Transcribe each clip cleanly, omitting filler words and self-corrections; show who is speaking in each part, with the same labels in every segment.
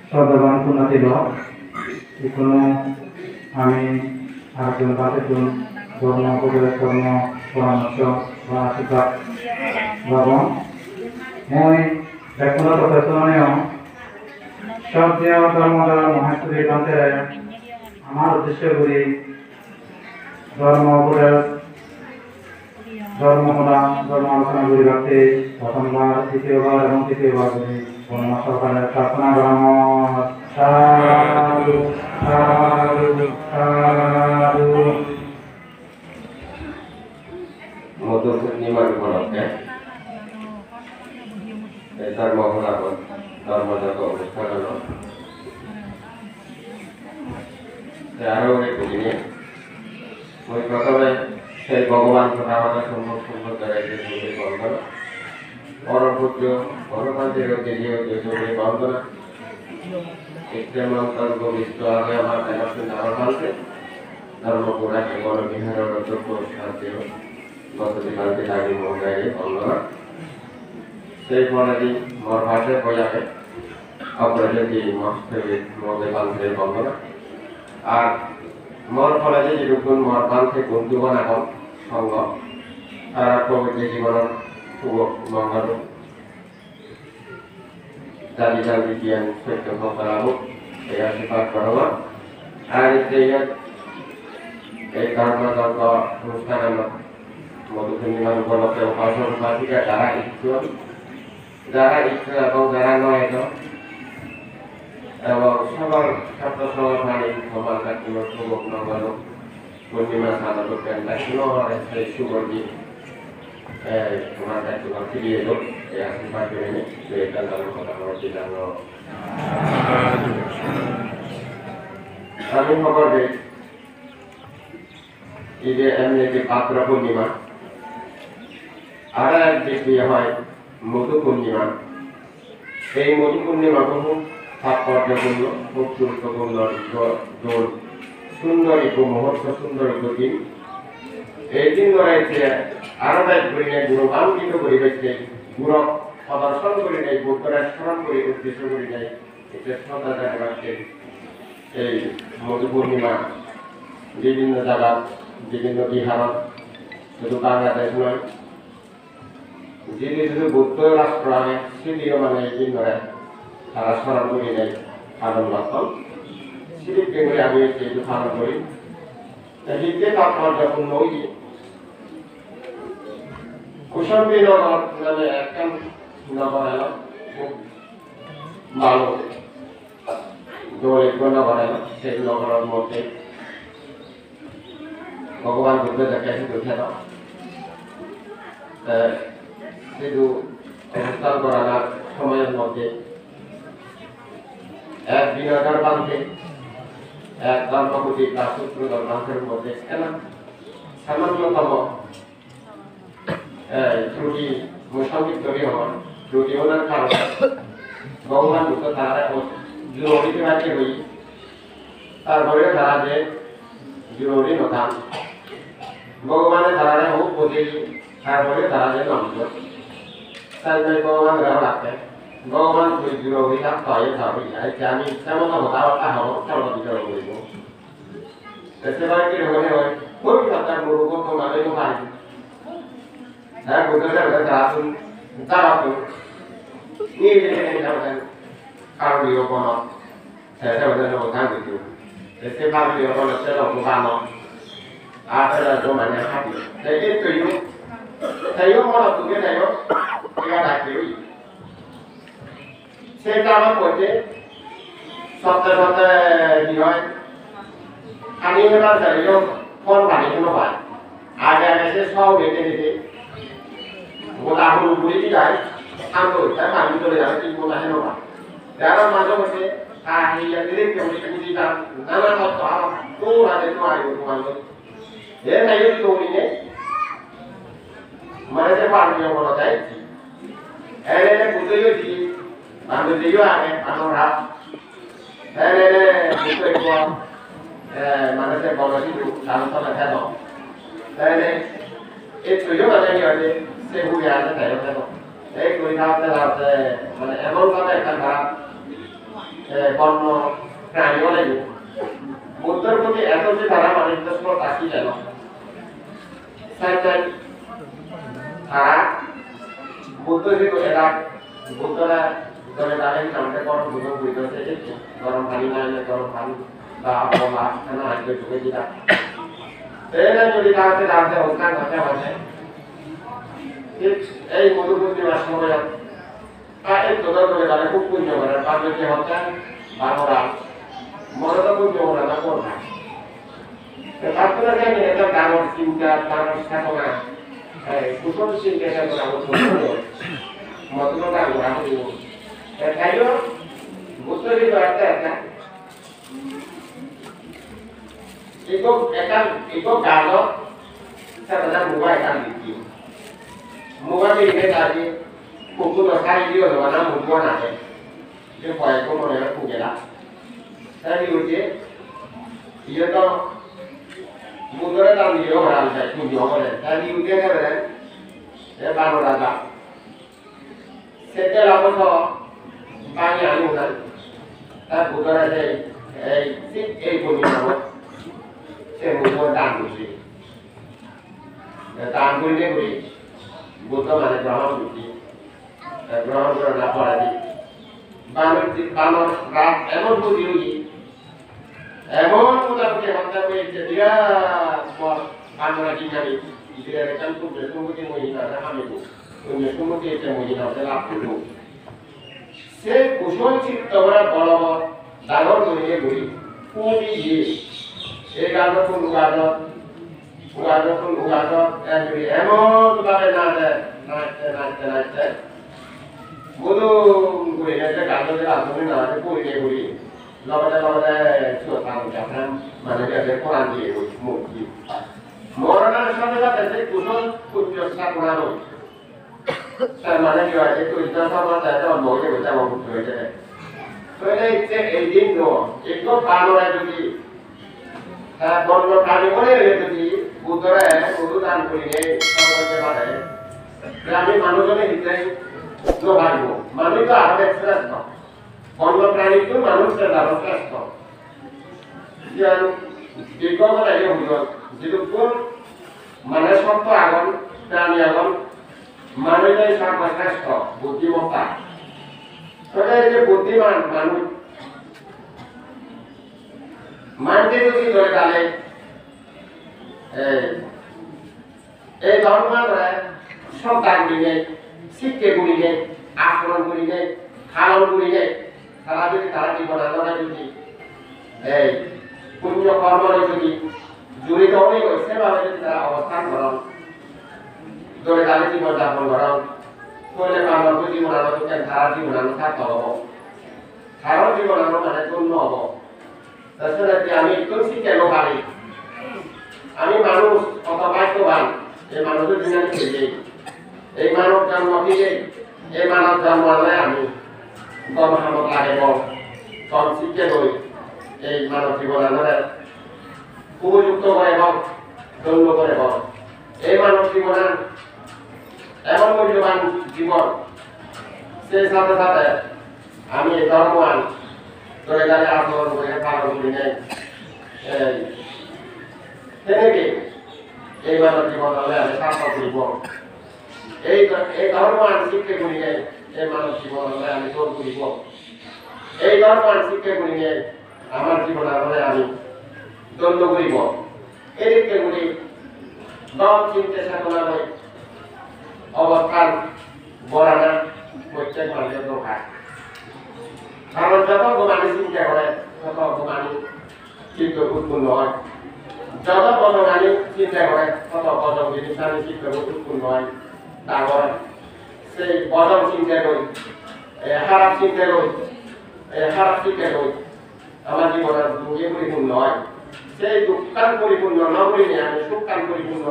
Speaker 1: শ্রদ্ধাবান পুণ্যাতিল এখনো আমি আরেকজন বাতেজন ধর্ম উপদেশ ধর্ম পরামর্শ বা আশীর্বাদ এবং মই ব্যক্তিগত পেছনেও সব যে ধর্মদ্বারা মহেশ্বরী গ্রন্থে আমার উদ্দেশ্য করি ধর্ম উপদেশ ধর্মকলা ধর্ম আলোচনা করি রাখতে প্রথমবার দ্বিতীয়বার এবং তৃতীয়বার করি বর্ণ সরকারের প্রার্থনা গ্রহণ সাধু সাধু সাধু।
Speaker 2: মধু পূর্ণিমার উপলক্ষে ধর্মজাত অনুষ্ঠান হল আরো একটু দিনে ওই প্রথমে সেই ভগবান কথা আমাদের সম্ভব সুন্দর জায়গায় বন্দনা পরম পূজ্য গণতান্ত্রিক দেশীয় বন্দনা ইসলামান্তর্গ বিশ্ব আগে আমার নাম মানছে ধর্মপুরা কেবল বিহারের অধ্যক্ষ শান্তি গতকালকে লাগি মহোদয় বন্দনা সেই ফলে মোর ভাষে বজাবে অপরাধী মহোদয় বান্ধবের বন্দনা আর মোর ফলে যেরকম মোর বান্ধে বন্ধুগণ এখন সঙ্গ তারা প্রবৃত্তি জীবনের শুভ মঙ্গল জাতি জাতি জ্ঞান সত্য ভক্তলাভ এই আশীর্বাদ করব আর এই ধর্মযজ্ঞ অনুষ্ঠান আমরা মধু পূর্ণিমার উপলক্ষে উপাসক উপাসিকা যারা ইচ্ছুক এবং যারা নয় এবং সবার ছাত্র সমাধানী সমাজ শুভ মঙ্গল পূর্ণিমা সাধারণ সেই শুভ দিন তোমার দায়িত্ব ফিরিয়ে এলো এই আশীর্বাদ করে নি এটা কথা দিলাম আমি খবর দিই এই যে এমনি যে পাত্র পূর্ণিমা আর এক দিক দিয়ে হয় মধু পূর্ণিমা এই মধু পূর্ণিমা বহু তাৎপর্যপূর্ণ খুব গুরুত্বপূর্ণ সুন্দর একটু মুহূর্ত সুন্দর একটু দিন এই দিন রয়েছে আরো এক করিনে গুণগান্বিত পরিবেশে গুণ প্রদর্শন করে নেই বুদ্ধরা স্মরণ করে উদ্দেশ্য করে নেই এটা শ্রদ্ধা জানাচ্ছে এই মধু পূর্ণিমা বিভিন্ন জায়গা বিভিন্ন বিহার শুধু বাংলাদেশ নয় যিনি শুধু বৌদ্ধ রাষ্ট্র আগে সেটিও মানে এই দিন ধরে তারা স্মরণ করে নেই পালন করতাম সেটিকে করে আমি একটু পালন করি হিন্দে তাৎপর্যপূর্ণ ওই কুশম্বী নগর নামে একটা নগর এলো খুব ভালো দৌড়ে নগর এলো সেই নগরের মধ্যে ভগবান বুদ্ধ দেখে উঠে না শুধু অনুষ্ঠান করার সময়ের মধ্যে এক বিনয়কার বান্ধে এক ধর্মপতি সূত্র গ্রন্থের মধ্যে সামান্যতম ত্রুটি মুসম্মিত তৈরি হওয়ার ত্রুটি হওয়ার কারণে ভগবান বুদ্ধ তারা জরুরিতে রাখে হই তারপরে তারা যে জরুরি নথান ভগবানের তারা হোক বুঝে তারপরে তারা যে নমস্ত তাই ভগবান গ্রহ রাখে ভগবান জরুরি কাজ পাইয়ে থাকি আমি তেমন কথাবার্তা হব তেমন বিচার করিব সেবার কি হলে হয় ওই কথা গুরুকে তোমাদের পাই হ্যাঁ বুদ্ধদের আসুন দাঁড়াতুন নিয়ে যেতে কারণ কোন সেটা ওদের কথা দিত এতে ভাবলি কোন সেটা কোথানো আর মানে হাঁটি এই তৈরি মনে তুলে নেয় এটা ডাকতে ওই সেটা আমার পড়ছে সপ্তাহে সপ্তাহে কি হয় আমি এবার চাইলেও ফোন পানি কোনো পাই আগে আগে সে সব রেখে রেখে গোলা হুড়ু ঘুরে যায় শান্ত তাই পানি চলে যাবে ঠিক গোলা হেন পায় যারা মাঝে মধ্যে হিয়া দিলে কেউ বুঝি যান নানা তত্ত্ব আমার তো রাতে তো আইব তোমার এ তাই যদি দৌড়ি নেই মানে যে পারবি বলা যায় এনে বুঝেও দিই বান্ধব দিও আগে আমার রাত এনে বুঝতে মানে যে বড় কিছু আলোচনা খেল তাহলে এই তৈরি মানে কি হয় সে ঘুরে আসে তাই এই করি খাওয়াতে মানে এমন কথা একটা খারাপ বন্য প্রাণীও লাগে বুদ্ধর প্রতি এত যে তারা মানুষ আসি যেন তারা বুদ্ধ যেহেতু এরা বুদ্ধরা ধরে তাদের নামটা গরম বুদ্ধ বুঝতে হচ্ছে গরম পানি না এলে গরম পানি বা অবলা কেন আসবে ঢুকে দিলাম যদি তাহলে রাতে অজ্ঞান হতে হবে ঠিক এই মধুপূর্ণিমার সময় এই তোদের করে তারা খুব পুণ্য করে পাঁচটি হচ্ছে বাংলা মনটা পুণ্য করে না করবে ছাত্ররা একটা ডাঙর চিন্তা ডাঙর স্থাপনা কুশল চিন্তা চেতনা মতটা ঘোরা হইব তাইও বুঝতে দিতে একটা একটা itu kalau sebenarnya muka ikan gigi muka ini tadi kuku sekali dia loh mana muka nanti dia kaya itu mau yang kuku lah saya diuji dia tuh muka itu dia orang saya kuku orang saya diuji kan dia baru datang setelah itu banyak orang saya muka itu punya nama সে মুখ দান করছে দান করলে করি বুদ্ধ মানে গ্রহণ করছি গ্রহণ করে না পড়াছি বানর রাত এমন বুঝি হই এমন মোটামুটি হত্যা করেছে বিরাট পর বানরা কিনারি বিরাট একটা করবে সুমুখী মহিলা আমি সুমুখী একটা মহিলা লাভ করবো সে কুশল চিত্ত করে বড় বড় ডাঙর করিয়ে ঘুরি পুঁজি এই গাজর কোন গাজর এমন ভাবে নাচতে বলু ঘুরে গেছে গাজরের আসলে না পড়িয়ে ঘুরি লগতে চোখান চাপলাম মানে গেছে কোরআন দিয়ে ঘুরি মূর্তি মরণের সাথে সাথে যে কুশল উচ্চস্থা করানো তার মানে কি হয় একটু উচ্চস্থা করা অন্য হয়ে গেছে আমার মুক্ত হয়েছে তো এটা ইচ্ছে এই দিন একটু ভালো যদি বন্য প্রাণী বলে যদি বুদ্ধরা মধু দান করিলে করতে পারে আমি মানুষজনের হিসাবে ভাবিব মানুষ তো আরো শ্রেষ্ঠ বন্য প্রাণী তো মানুষের আরো শ্রেষ্ঠ বিজ্ঞাপন আগে হইল যেহেতু কোন মানে সত্য আগন প্রাণী আগন মানুষের সর্বশ্রেষ্ঠ বুদ্ধিমত্তা যে বুদ্ধিমান মানুষ মানতে যদি ধরে তাহলে এই ধর্মের সন্তানগুলি নেই শিক্ষাগুলি নেই আচরণগুলি নেই খালনগুলি নেই তারা যদি তারা জীবন আন্দোলনে যদি এই পুণ্য কর্মে যদি জড়িত হয়ে গেছে সেভাবে যদি তারা অবস্থান করেন ধরে তাহলে জীবনযাপন করেন তাহলে আমার জীবন আনন্দ তারা জীবন আনন্দ থাকতে হব সারা জীবন আনন্দ মানে পূর্ণ হব তাছাড়া আমি একটু শিখে পারি আমি মানুষ কত ভাগ্যবান এই মানুষের দিনে আমি খেয়ে এই মানব জন্ম দিয়ে এই মানব জন্ম আমি কম সামত লাগে কম শিখে বই এই মানব জীবন আমাদের উপযুক্ত করে এবং ধন্য করে এই মানব জীবন এমন মূল্যবান জীবন সেই সাথে সাথে আমি ধর্মবান ধরে গেলে আন্দোলন করে পালন করি নেই তেনেকে এই মানব জীবন হলে আমি সার্থক করিব এই ধর্মবান শিক্ষা করি নেই এই মানব জীবন হলে আমি তোর করিব এই ধর্মবান শিক্ষা করি নেই আমার জীবন হলে আমি দণ্ড করিব এদিকে করি দম চিন্তা চেতনা নয় অবস্থান বরানা প্রত্যেক মানুষের দরকার কারণ যত মানুষ চিন্তা করে তত মানুষ চিত্ত উৎপন্ন হয় যত মানুষ চিন্তা করে তত বদল জিনিস আমি চিত্ত উৎপন্ন হয় তারপর সেই বদল চিন্তা করি খারাপ চিন্তা করি আমার জীবনের দুঃখে পরিপূর্ণ হয় সেই দুঃখান পরিপূর্ণ ন করিলে আমি সুখান পরিপূর্ণ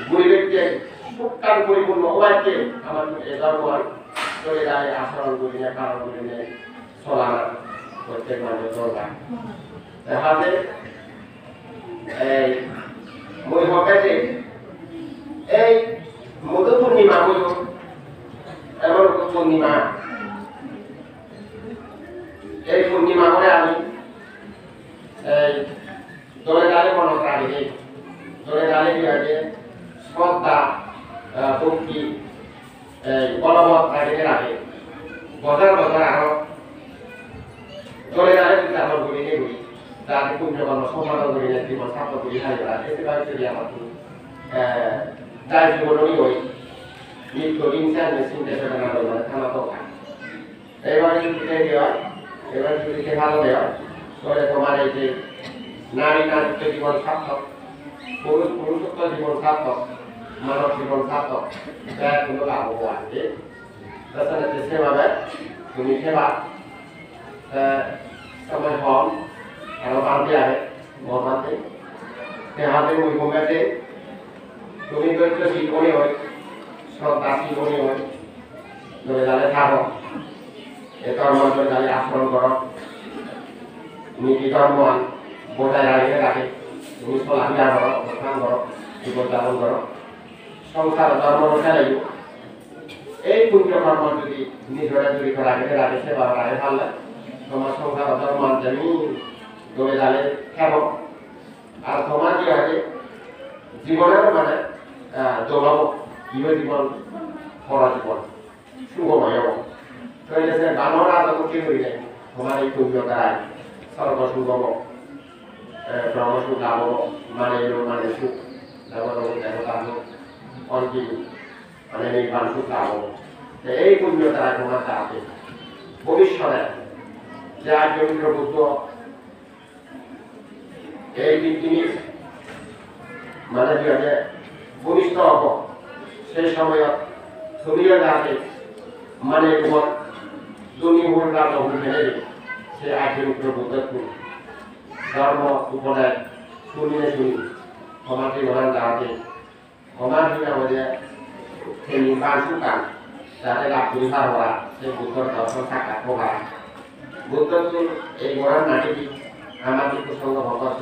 Speaker 2: গরিবকে সুখান পরিপূর্ণ হওয়াকে আমার ধর্মান চলে যায় আচরণ করি না কারণ করি না চলানা প্রত্যেক মানুষের দরকার হাতে এই মই হবে যে এই মধু পূর্ণিমা হইল এমন পূর্ণিমা এই পূর্ণিমা করে আমি এই দলে দালে মনে রাখি দলে দালে কি আছে শ্রদ্ধা ভক্তি এই বলবৎ রাখে বছর বছর আরো দলে দালে যদি আমার ঘুরি নিয়ে ঘুরি যাতে পুণ্যকর্ম সম্পাদন করি না জীবন ছাত্র করি হারিয়ে এতে পারে যদি আমার যাই জীবনই হই নিত্য ইনসান চিন্তা করে না মানে খানা তো খায় এবারে যদি দেওয়া এবার যদি ভালো দেওয়া তাহলে তোমার এই যে নারী নারীত্ব জীবন সার্থক পুরুষ পুরুষত্ব জীবন সার্থক মানব জীবন সার্থক তার কোনো লাভ আছে তাছাড়া যে সেভাবে তুমি সেবা সময় কম আরো বাঁধতে আগে বাঁধতে সে হাতে ওই কমেতে তুমি তো শিল্পনী হয় শ্রদ্ধা শিল্পনী হয় ধরে যাবে থাকো এ ধর্ম ধরে আচরণ করো নীতি ধর্ম বজায় রাখে তুমি চলাফেরা করো অবস্থান করো জীবনযাপন করো সংসার ধর্ম রক্ষা লাগবে এই পুণ্য কর্ম যদি নিজেরা যদি করা গেলে রাখে সেবা রাখে ভালো তোমার সংসার ধর্ম জানি দলে জালে খেব আর তোমার কি আছে জীবনের মানে দৌড়াব ইয়ে জীবন পড়া জীবন শুভময় হব তো এই যে বানর আদত কি করি নাই তোমার এই পুণ্য দ্বারায় সর্ব শুভম ব্রহ্ম সুখ লাভ মানে মানে সুখ দেবতা সুখ অন্তিম মানে নির্বাণ সুখ লাভ এই পুণ্য দ্বারা তোমার দ্বারাতে ভবিষ্যতে যে আর্যমিত্র বুদ্ধ এই জিনিস মানে কি আছে ভূমিষ্ঠ হব সেই সময় তুমিও যাতে মানে তোমার তুমি ভুলরা ভুল ফেলে সে আর্যমিত্র বুদ্ধ ধর্ম উপদেশ শুনিয়ে শুনি সমাজে মহান যাতে সমাজ আমাদের সেই নির্বাণ সুকান যাতে লাভ পরিহার হওয়া সেই বুদ্ধর দর্শন থাকা প্রভা বুদ্ধ এই মহান নাটিটি আমাদের প্রসঙ্গ ভগত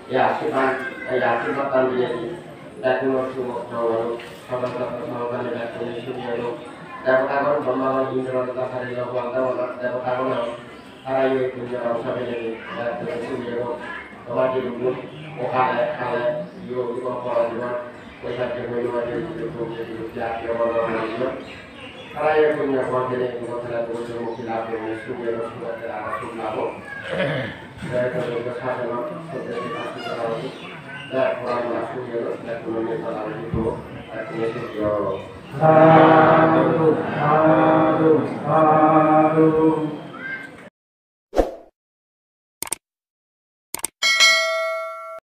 Speaker 2: এই আশীর্বাদ দান দিয়েছি এখন শুভ সমাজে ব্যাকুল শুনিয়ে দেবতাগণ ব্রহ্মাগণ ইন্দ্রদেবতা হারিল দেবতাগণ তারাই ওই পুণ্যের অংশ পেলে শুনিয়ে সমাজে ওখানে খালে জীবন পড়া জীবন পয়সাকে বৈমাকে তারাই ওই পুণ্য ফল পেলে মুক্তি লাভ করবে শুনিয়ে শুভতে আবার শুভ লাভ শাসন সত্যি করা উচিত পড়াশোনা শুনিয়ে এখন
Speaker 1: সাধু সাধু সাধু